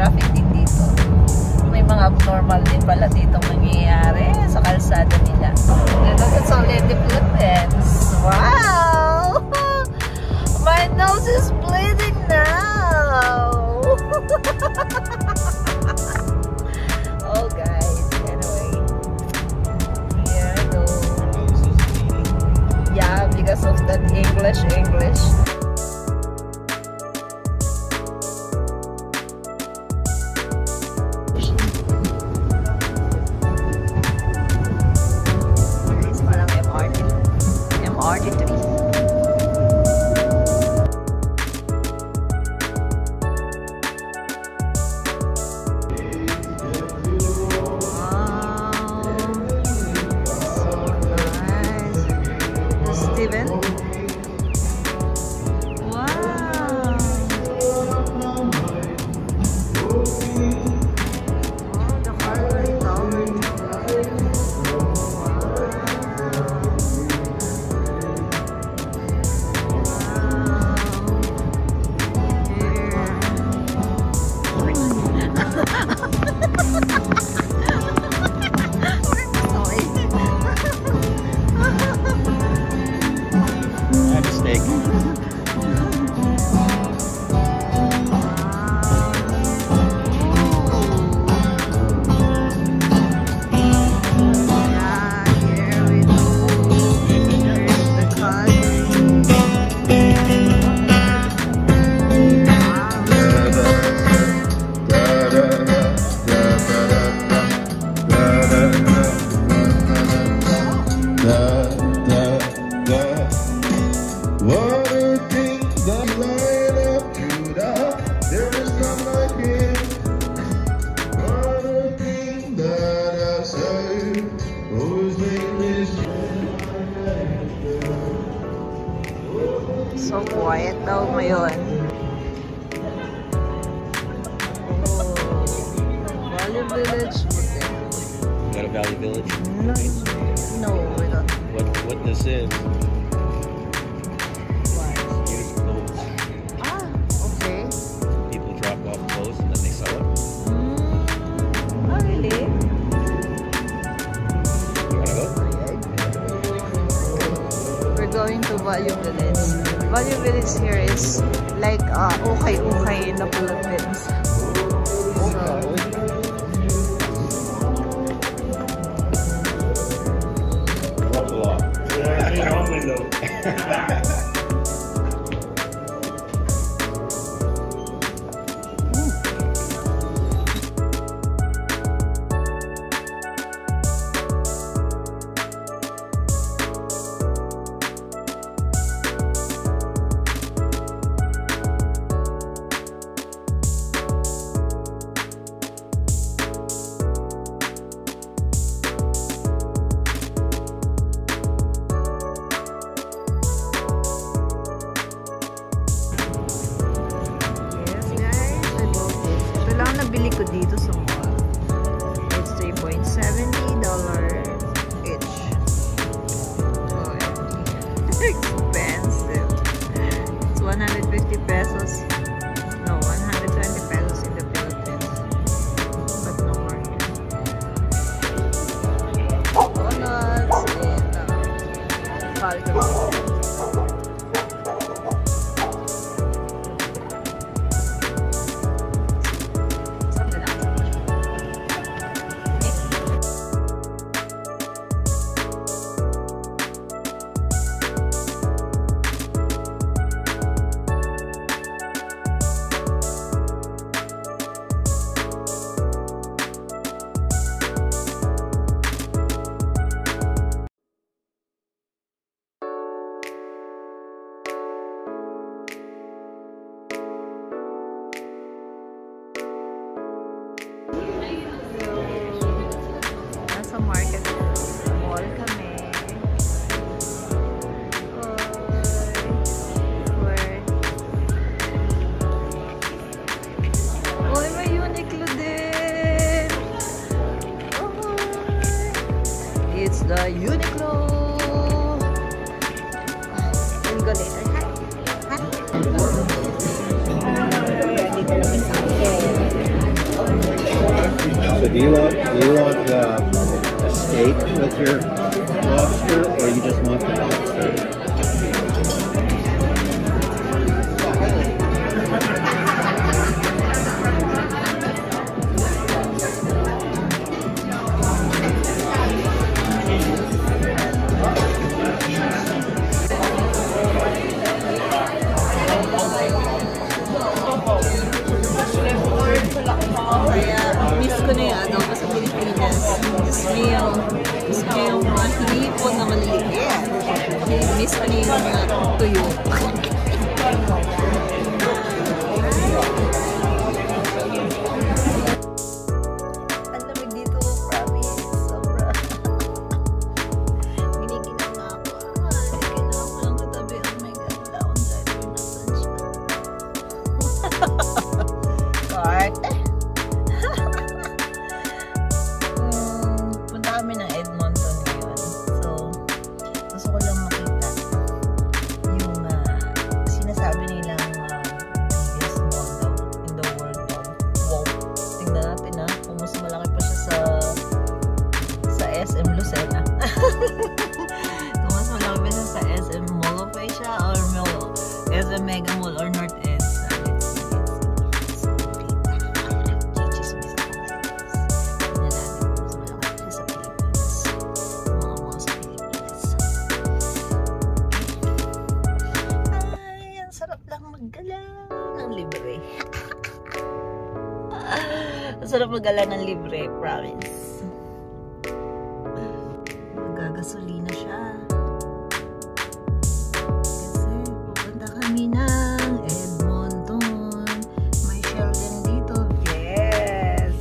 traffic din dito. May mga abnormal din pala dito nangyayari sa kalsada nila. Look at some lady Philippines. Wow! My nose is bleeding now! Oh guys, anyway. Here I go. Yeah, because of that English. Steven? Wow! Oh, the Harvard Tower. So quiet daw ngayon. Oh, Valley Village. You got a Valley Village? No, we don't. What this is? What? Used clothes. Ah, okay. People drop off clothes and then they sell it. Oh, really? You wanna go? We're going to Valley Village. Valley Village here is like ukay-ukay na Philippines. Nabili ko dito sa mall. It's $3.70 each. Oh, expensive. It's 150 pesos. No, 120 pesos in the Philippines. But no more here. Donuts and Calgary. Nasa market mall kami. Oy, may Uniqlo din. It's the Uniqlo. Ang galing. Ready ko lang sa Do you want a steak with your lobster, or you just want the lobster? Kaya miss ko na yung adobo sa Pilipinas. Miss ko yung mga hipon na maliliit. Miss ko na yung mga tuyo. Ang lamig dito, promise. Sobra. Giniginang na ako. Giniginang ako lang katabi. Oh my God, wala akong driver. Nasaan siya? Karte. Punta kami ng Edmonton ngayon. So, gusto ko lang makita yung sinasabi nilang biggest mall daw in the world daw. Wow! Tingnan natin kung mas malaki pa siya sa SM Lucena. Kung mas malaki pa siya sa SM Mall of Asia or SM Mega Mall or North Edge. Sarap mag-gala ng libre, promise. Magagasolina siya. Kasi pupunta kami ng Edmonton. May Shell din dito. Yes!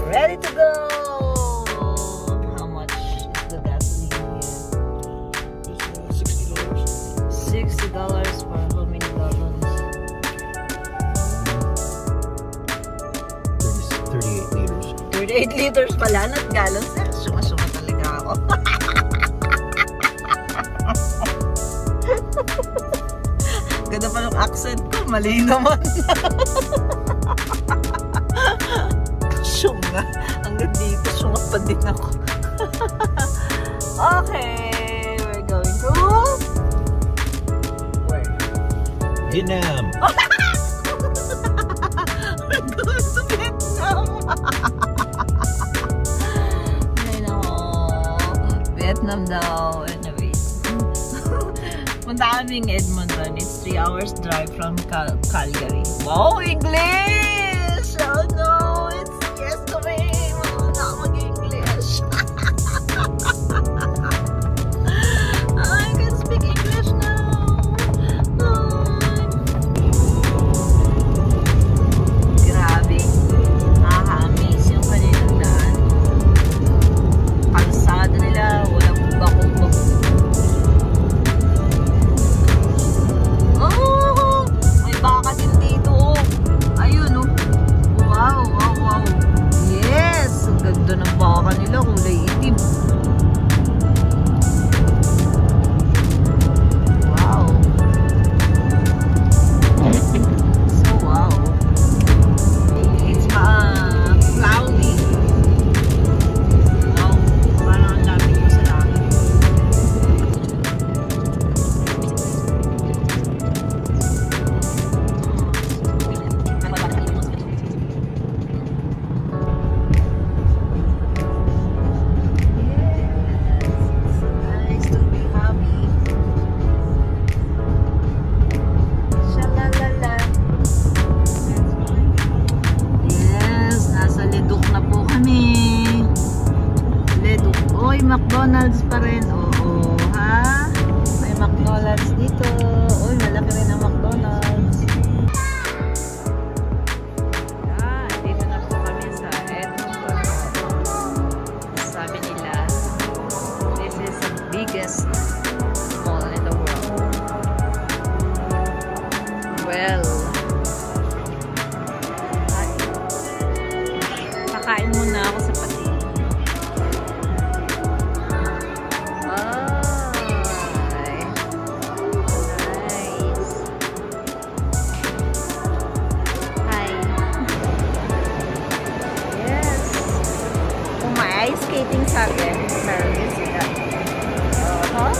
Ready to go! How much is the gasoline here? $60 for how many gallons? 38 liters. 38 liters pala, not gallons. Suma-suma talaga ako. Ganda pa ng accent ko, mali naman. Suma. Hanggang dito, suma pa din ako. Okay, we're going to... Where? Vietnam. We're going to Vietnam. Ay, no. Vietnam daw. Anyway. Punta kaming Edmonton. It's 3 hours drive from Calgary. Wow, English! Oh no, it's yes to me. Wala ako mag-English. I can speak English now. Grabe. Nakaka-amaze yung kanilang daan. Kalsada nila, walang bakong-bakong. Oh! May baka din dito. Ayun, oh. Wow, wow, wow. Yes! Ang ganda ng baka nila, kulay itim. Wow. So, wow. It's cloudy. Wow. Parang ang dami ko sa langit. sa atin, meron din sila. Wow.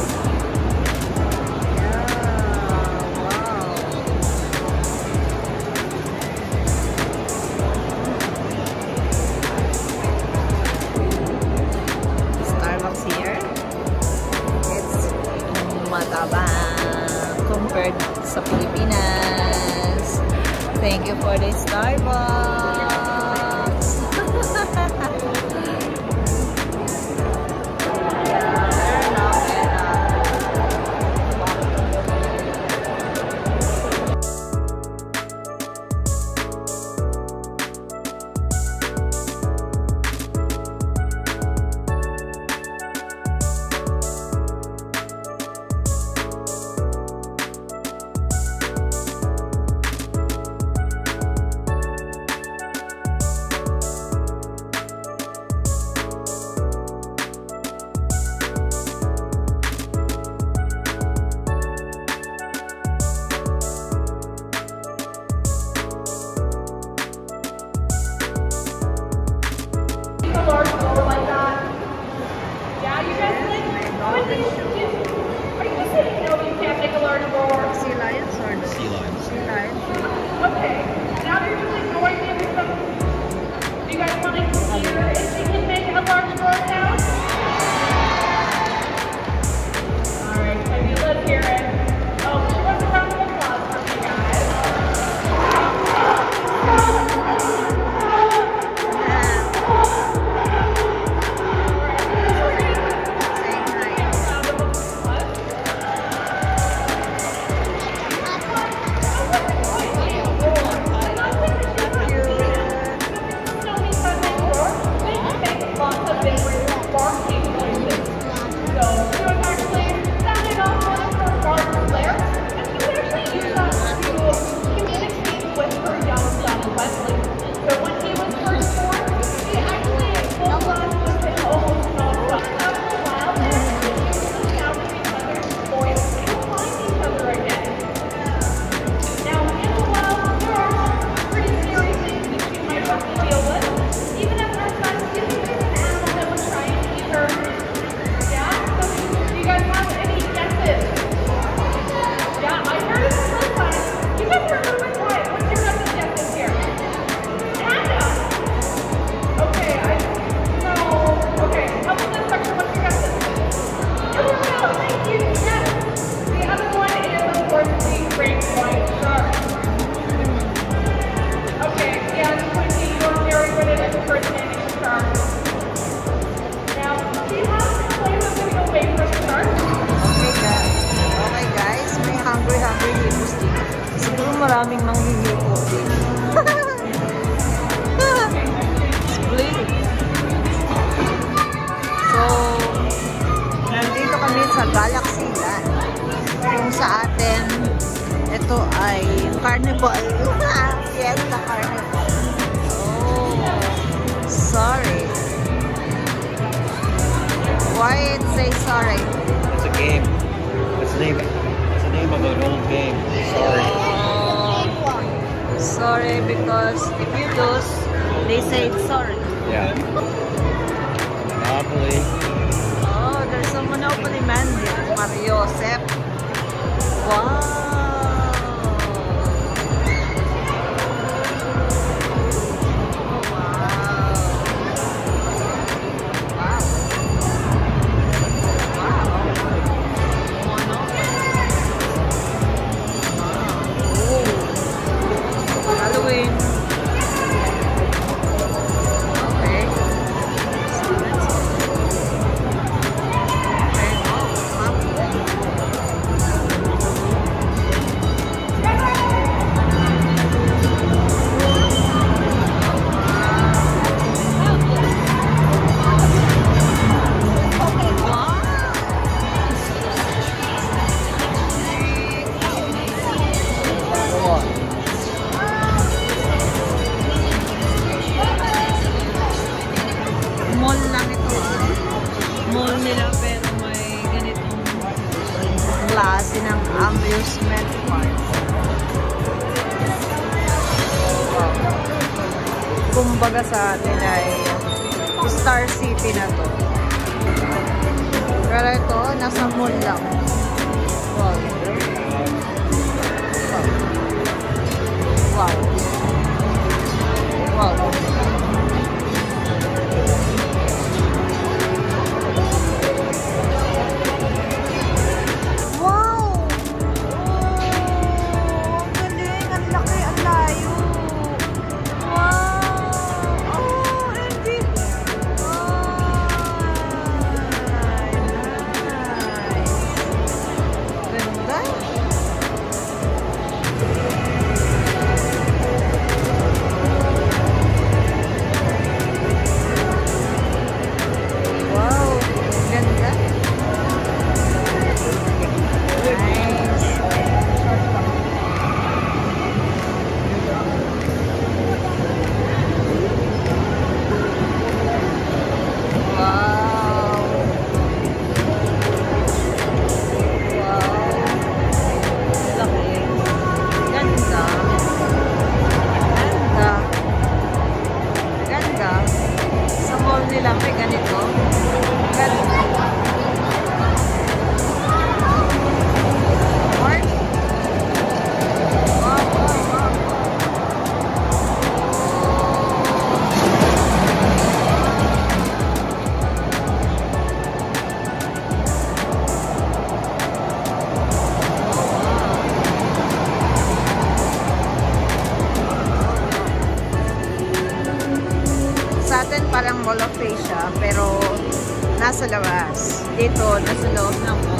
Starbucks here. It's matabang compared sa Pilipinas. Thank you for the Starbucks. Maraming manghihipo din. Split. So, nandito kami sa Galaxy Land. Kung sa atin, ito ay Carnival. Yes, the Carnival. Oh, sorry. Why it say sorry? It's a game. It's the name of an old game. Sorry. Sorry, because if you lose, they say it's sorry. Yeah. Monopoly. Oh, there's a Monopoly man here. Mario Joseph. Wow. klase ng amusement park. Kumbaga sa atin ay Star City na to. Pero ito, nasa mall lang. Wow. Wow. Wow. Wow! Oh, ang galing. Ang laki, ang layo. Wow! Oh, Andy! Ay, nice. Ganda. Wow! Ganda. Nice. Wow. Wow. Laki. Ganda. Ganda. Ganda. Sa mall nila may ganito. Ganda. Mark? Wow, wow, wow. Sa atin parang Mall of Asia, pero nasa labas. Dito, nasa loob ng mall.